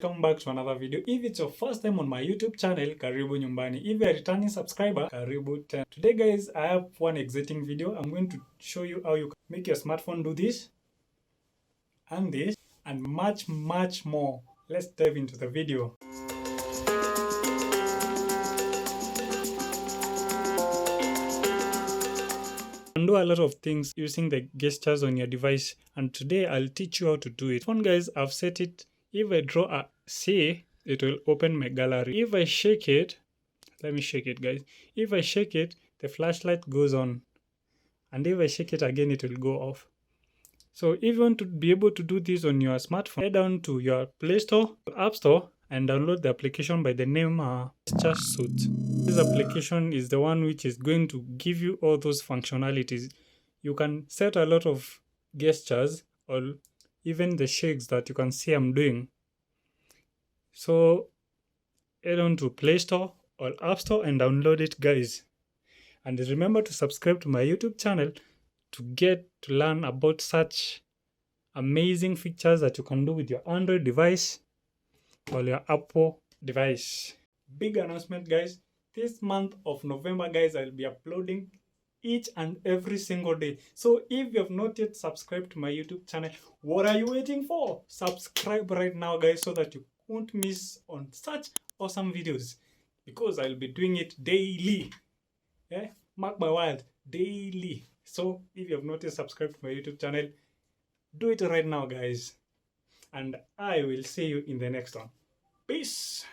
Welcome back to another video. If it's your first time on my YouTube channel, karibu nyumbani. If you're a returning subscriber, karibu tena. Today guys, I have one exciting video. I'm going to show you how you can make your smartphone do this and much more. Let's dive into the video. You can do a lot of things using the gestures on your device, and today I'll teach you how to do it. Phone guys, I've set it. If I draw a C, it will open my gallery. If I shake it, let me shake it guys. If I shake it, the flashlight goes on, and if I shake it again, it will go off. So if you want to be able to do this on your smartphone, head down to your Play Store, App Store, and download the application by the name Gesture Suit. This application is the one which is going to give you all those functionalities. You can set a lot of gestures or even the shakes that you can see I'm doing. So head on to Play Store or App Store and download it guys. And remember to subscribe to my YouTube channel to learn about such amazing features that you can do with your Android device or your Apple device. Big announcement guys, this month of November guys, I'll be uploading each and every single day. So if you have not yet subscribed to my YouTube channel, what are you waiting for? Subscribe right now guys, so that you won't miss on such awesome videos, because I'll be doing it daily. Yeah, mark my word, daily. So if you have not yet subscribed to my YouTube channel, do it right now guys, and I will see you in the next one. Peace.